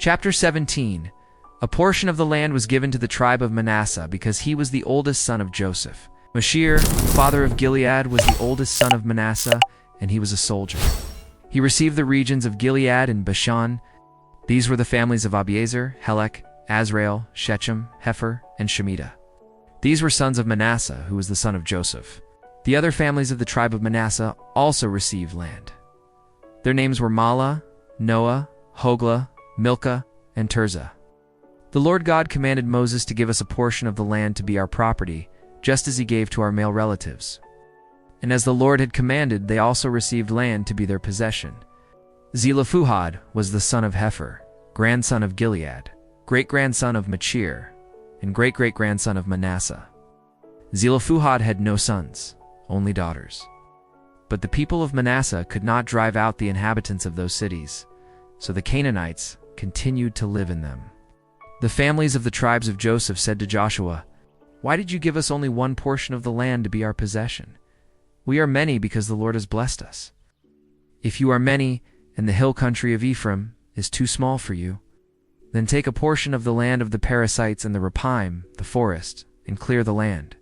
Chapter 17. A portion of the land was given to the tribe of Manasseh because he was the oldest son of Joseph. Machir, father of Gilead, was the oldest son of Manasseh, and he was a soldier. He received the regions of Gilead and Bashan. These were the families of Abiezer, Helek, Azrael, Shechem, Hepher, and Shemitah. These were sons of Manasseh, who was the son of Joseph. The other families of the tribe of Manasseh also received land. Their names were Mahlah, Noah, Hoglah, Milcah, and Tirzah. The Lord God commanded Moses to give us a portion of the land to be our property, just as he gave to our male relatives. And as the Lord had commanded, they also received land to be their possession. Zelophehad was the son of Hepher, grandson of Gilead, great-grandson of Machir, and great-great-grandson of Manasseh. Zelophehad had no sons, only daughters. But the people of Manasseh could not drive out the inhabitants of those cities, so the Canaanites continued to live in them. The families of the tribes of Joseph said to Joshua, "Why did you give us only one portion of the land to be our possession? We are many because the Lord has blessed us. If you are many, and the hill country of Ephraim is too small for you, then take a portion of the land of the Perizzites and the Rephaim, the forest, and clear the land.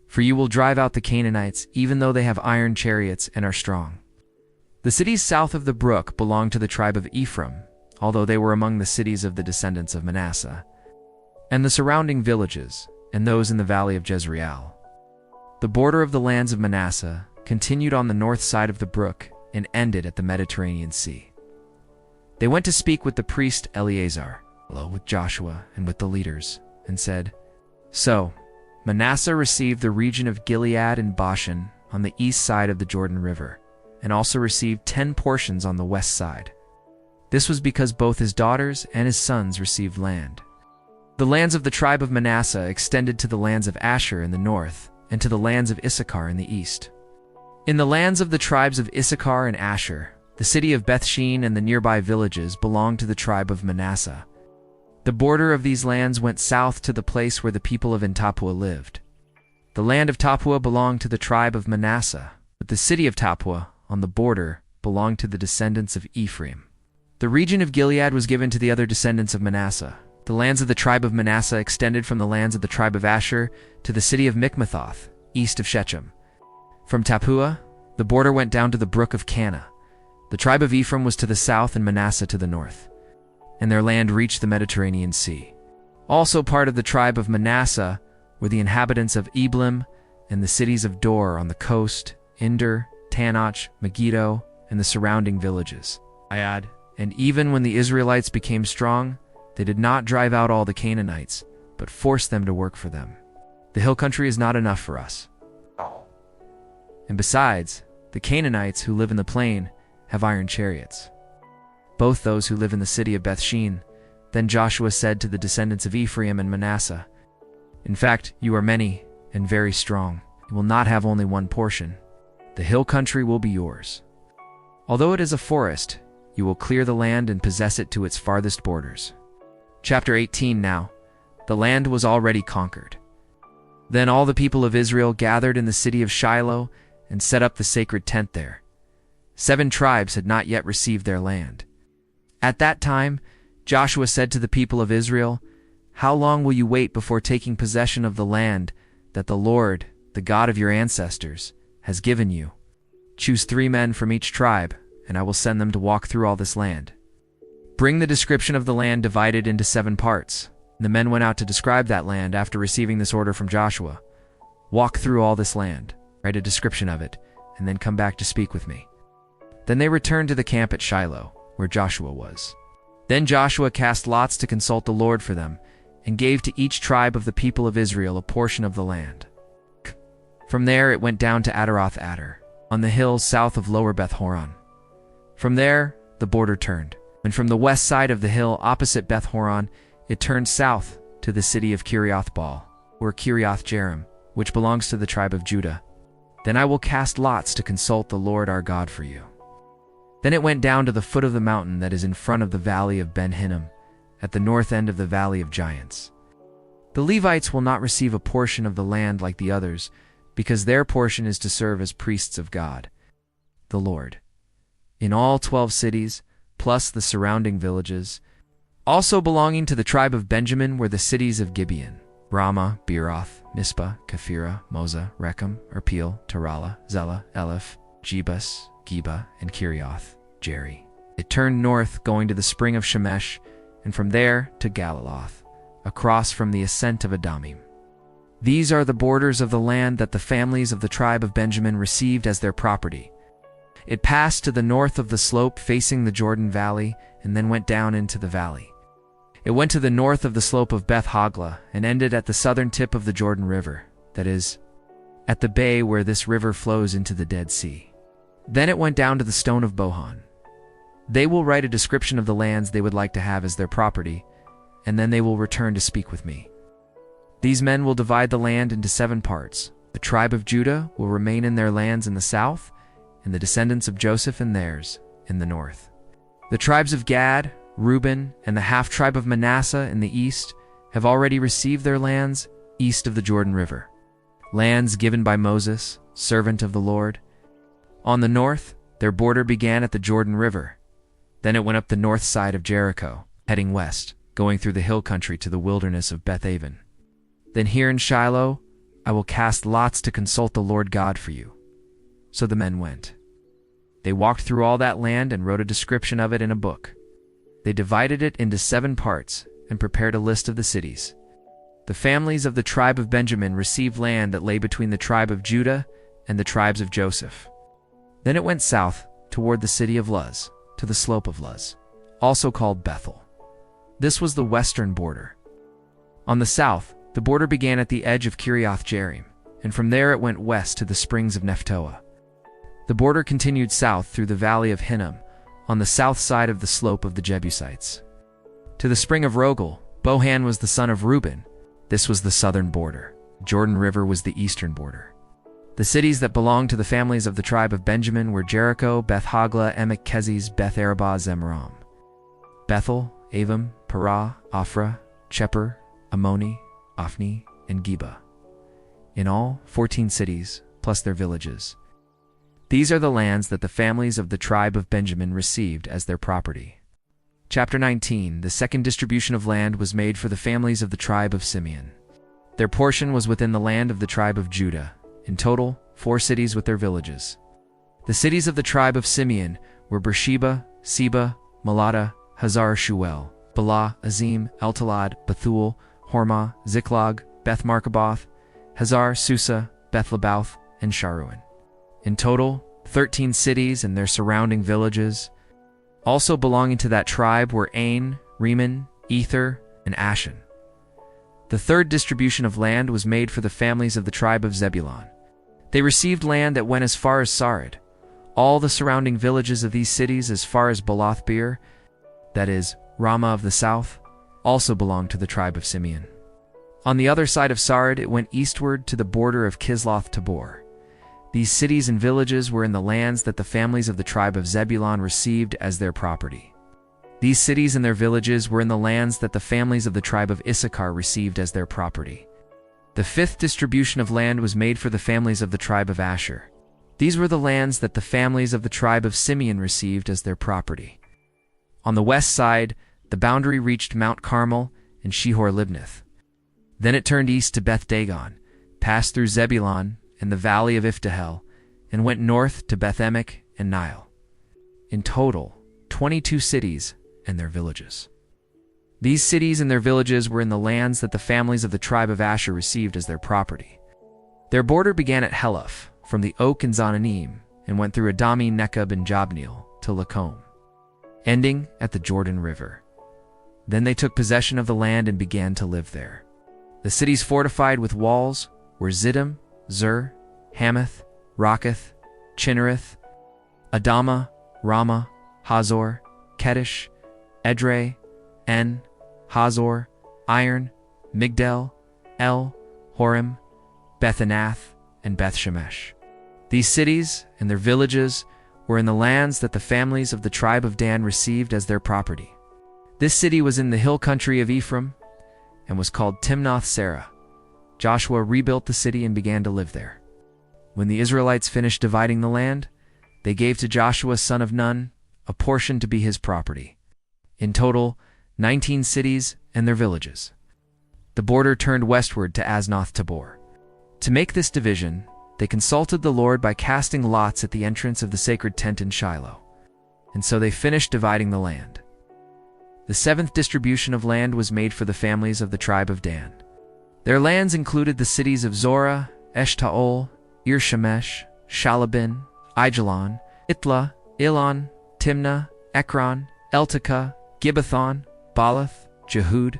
For you will drive out the Canaanites, even though they have iron chariots and are strong." The cities south of the brook belonged to the tribe of Ephraim, although they were among the cities of the descendants of Manasseh, and the surrounding villages, and those in the valley of Jezreel. The border of the lands of Manasseh continued on the north side of the brook and ended at the Mediterranean Sea. They went to speak with the priest Eleazar, with Joshua, and with the leaders, and said, "So, Manasseh received the region of Gilead and Bashan on the east side of the Jordan River, and also received 10 portions on the west side. This was because both his daughters and his sons received land. The lands of the tribe of Manasseh extended to the lands of Asher in the north, and to the lands of Issachar in the east. In the lands of the tribes of Issachar and Asher, the city of Bethshean and the nearby villages belonged to the tribe of Manasseh. The border of these lands went south to the place where the people of Tappuah lived. The land of Tappuah belonged to the tribe of Manasseh, but the city of Tappuah, on the border, belonged to the descendants of Ephraim. The region of Gilead was given to the other descendants of Manasseh. The lands of the tribe of Manasseh extended from the lands of the tribe of Asher to the city of Mikmethoth, east of Shechem. From Tappuah, the border went down to the brook of Canaan. The tribe of Ephraim was to the south and Manasseh to the north, and their land reached the Mediterranean Sea. Also part of the tribe of Manasseh were the inhabitants of Eblim and the cities of Dor on the coast, Inder, Tanach, Megiddo, and the surrounding villages. And even when the Israelites became strong, they did not drive out all the Canaanites, but forced them to work for them. The hill country is not enough for us. And besides, the Canaanites who live in the plain have iron chariots. Both those who live in the city of Bethshean. Then Joshua said to the descendants of Ephraim and Manasseh, "In fact, you are many and very strong. You will not have only one portion. The hill country will be yours. Although it is a forest, you will clear the land and possess it to its farthest borders." Chapter 18 now. The land was already conquered. Then all the people of Israel gathered in the city of Shiloh and set up the sacred tent there. 7 tribes had not yet received their land. At that time, Joshua said to the people of Israel, "How long will you wait before taking possession of the land that the Lord, the God of your ancestors, has given you? Choose 3 men from each tribe, and I will send them to walk through all this land. Bring the description of the land divided into 7 parts." The men went out to describe that land after receiving this order from Joshua. "Walk through all this land, write a description of it, and then come back to speak with me." Then they returned to the camp at Shiloh, where Joshua was. Then Joshua cast lots to consult the Lord for them, and gave to each tribe of the people of Israel a portion of the land. From there it went down to Adaroth Adar, on the hills south of Lower Beth Horon. From there, the border turned, and from the west side of the hill opposite Beth Horon, it turned south to the city of Kiriath Baal, or Kiriath Jearim, which belongs to the tribe of Judah. Then I will cast lots to consult the Lord our God for you. Then it went down to the foot of the mountain that is in front of the valley of Ben Hinnom, at the north end of the valley of giants. The Levites will not receive a portion of the land like the others, because their portion is to serve as priests of God, the Lord. In all 12 cities, plus the surrounding villages, Also belonging to the tribe of Benjamin were the cities of Gibeon, Ramah, Beeroth, Mizpah, Kephirah, Moza, Rechem, Erpeel, Tarala, Zelah, Eleph, Jebus, Geba, and Kirioth, Jeri. It turned north, going to the spring of Shemesh, and from there to Galiloth, across from the ascent of Adamim. These are the borders of the land that the families of the tribe of Benjamin received as their property. It passed to the north of the slope facing the Jordan Valley, and then went down into the valley. It went to the north of the slope of Beth Hogla, and ended at the southern tip of the Jordan River, that is, at the bay where this river flows into the Dead Sea. Then it went down to the stone of Bohan. They will write a description of the lands they would like to have as their property, and then they will return to speak with me. These men will divide the land into 7 parts. The tribe of Judah will remain in their lands in the south, and the descendants of Joseph and theirs in the north. The tribes of Gad, Reuben, and the half-tribe of Manasseh in the east have already received their lands east of the Jordan River, lands given by Moses, servant of the Lord. On the north, their border began at the Jordan River. Then it went up the north side of Jericho, heading west, going through the hill country to the wilderness of Beth-aven. Then here in Shiloh, I will cast lots to consult the Lord God for you. So the men went. They walked through all that land and wrote a description of it in a book. They divided it into 7 parts and prepared a list of the cities. The families of the tribe of Benjamin received land that lay between the tribe of Judah and the tribes of Joseph. Then it went south toward the city of Luz, to the slope of Luz, also called Bethel. This was the western border. On the south, the border began at the edge of Kirioth Jearim, and from there it went west to the springs of Nephtoah. The border continued south through the valley of Hinnom, on the south side of the slope of the Jebusites. To the spring of Rogel, Bohan was the son of Reuben. This was the southern border. Jordan River was the eastern border. The cities that belonged to the families of the tribe of Benjamin were Jericho, Beth Hogla, Emek Keziz, Beth Arabah, Zemram, Bethel, Avim, Parah, Ophrah, Cheper, Ammoni, Ophni, and Geba. In all, 14 cities, plus their villages. These are the lands that the families of the tribe of Benjamin received as their property. Chapter 19. The second distribution of land was made for the families of the tribe of Simeon. Their portion was within the land of the tribe of Judah. In total, 4 cities with their villages. The cities of the tribe of Simeon were Beersheba, Seba, Malada, Hazar Shuel, Bala, Azim, Eltalad, Bethul, Hormah, Ziklag, Beth Markaboth, Hazar Susa, Beth Lebauth, and Sharuin. In total, 13 cities and their surrounding villages. Also belonging to that tribe were Ain, Rimmon, Ether, and Ashan. The third distribution of land was made for the families of the tribe of Zebulun. They received land that went as far as Sarid. All the surrounding villages of these cities as far as Baloth Beer, that is, Ramah of the south, also belonged to the tribe of Simeon. On the other side of Sarid it went eastward to the border of Kisloth Tabor. These cities and villages were in the lands that the families of the tribe of Zebulun received as their property. These cities and their villages were in the lands that the families of the tribe of Issachar received as their property. The fifth distribution of land was made for the families of the tribe of Asher. These were the lands that the families of the tribe of Simeon received as their property. On the west side, the boundary reached Mount Carmel and Shihor-Libnath. Then it turned east to Beth Dagon, passed through Zebulun and the valley of Iftahel, and went north to Beth Emek and Nile. In total, 22 cities and their villages. These cities and their villages were in the lands that the families of the tribe of Asher received as their property. Their border began at Heloth, from the oak in Zananim, and went through Adami, Nekab, and Jabneel to Lacom, ending at the Jordan River. Then they took possession of the land and began to live there. The cities fortified with walls were Ziddim, Zur, Hamath, Rakkath, Chinnereth, Adama, Ramah, Hazor, Kedesh, Edrei, En, Hazor, Iron, Migdal, El, Horem, Beth-Anath, and Beth-Shemesh. These cities and their villages were in the lands that the families of the tribe of Dan received as their property. This city was in the hill country of Ephraim and was called Timnath-Serah. Joshua rebuilt the city and began to live there. When the Israelites finished dividing the land, they gave to Joshua son of Nun a portion to be his property. In total, 19 cities and their villages. The border turned westward to Aznoth Tabor. To make this division, they consulted the Lord by casting lots at the entrance of the sacred tent in Shiloh. And so they finished dividing the land. The seventh distribution of land was made for the families of the tribe of Dan. Their lands included the cities of Zorah, Eshtaol, Ir-Shemesh, Shalabin, Aijalon, Itla, Ilon, Timnah, Ekron, Eltekah, Gibbethon, Baalath, Jehud,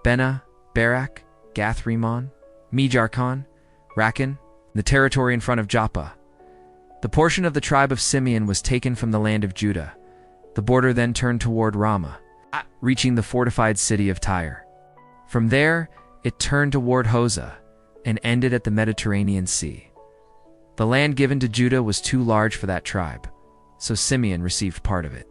Bena, Barak, Gath-Rimmon, Mejarkon, Rakan, the territory in front of Joppa. The portion of the tribe of Simeon was taken from the land of Judah. The border then turned toward Ramah, reaching the fortified city of Tyre. From there, it turned toward Hosah and ended at the Mediterranean Sea. The land given to Judah was too large for that tribe, so Simeon received part of it.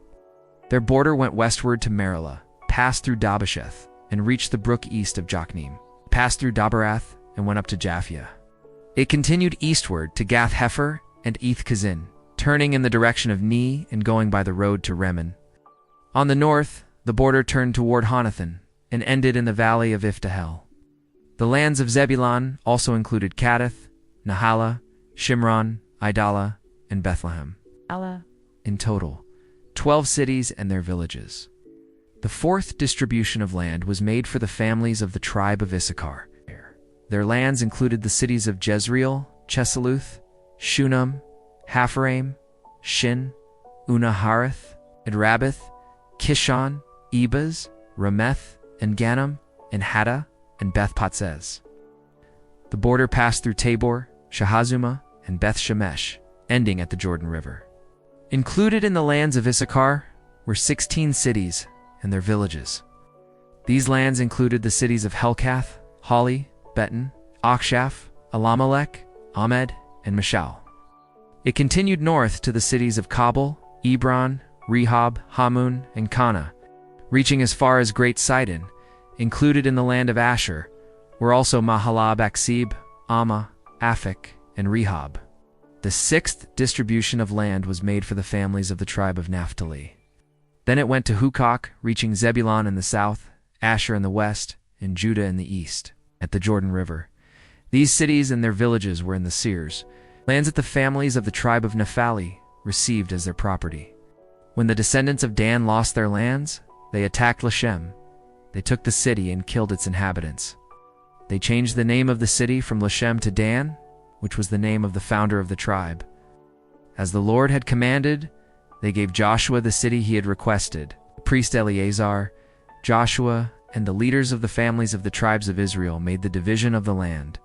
Their border went westward to Merilah, passed through Dabasheth, and reached the brook east of Jokneam, passed through Dabarath, and went up to Japhia. It continued eastward to Gath-Hepher and Eth-Kazin, turning in the direction of Ne and going by the road to Remen. On the north, the border turned toward Hanathon and ended in the valley of Iftahel. The lands of Zebulun also included Kadeth, Nahala, Shimron, Idalah, and Bethlehem. In total, 12 cities and their villages. The fourth distribution of land was made for the families of the tribe of Issachar. Their lands included the cities of Jezreel, Chesaluth, Shunem, Hapharaim, Shin, Unahareth, Edrabith, Kishon, Ebaz, Rameth, and Ganim, and Haddah, and Beth-Patzez. The border passed through Tabor, Shahazuma, and Beth-Shemesh, ending at the Jordan River. Included in the lands of Issachar were 16 cities and their villages. These lands included the cities of Helkath, Hali, Beton, Akshaph, Alamelech, Ahmed, and Mishal. It continued north to the cities of Kabul, Ebron, Rehob, Hamun, and Kana, reaching as far as Great Sidon. Included in the land of Asher were also Mahalab Aksib, Amma, Aphek, and Rehob. The sixth distribution of land was made for the families of the tribe of Naphtali. Then it went to Hukok, reaching Zebulun in the south, Asher in the west, and Judah in the east, at the Jordan River. These cities and their villages were in the Seers, lands that the families of the tribe of Naphtali received as their property. When the descendants of Dan lost their lands, they attacked Lashem. They took the city and killed its inhabitants. They changed the name of the city from Lashem to Dan, which was the name of the founder of the tribe. As the Lord had commanded, they gave Joshua the city he had requested. The priest Eleazar, Joshua, and the leaders of the families of the tribes of Israel made the division of the land.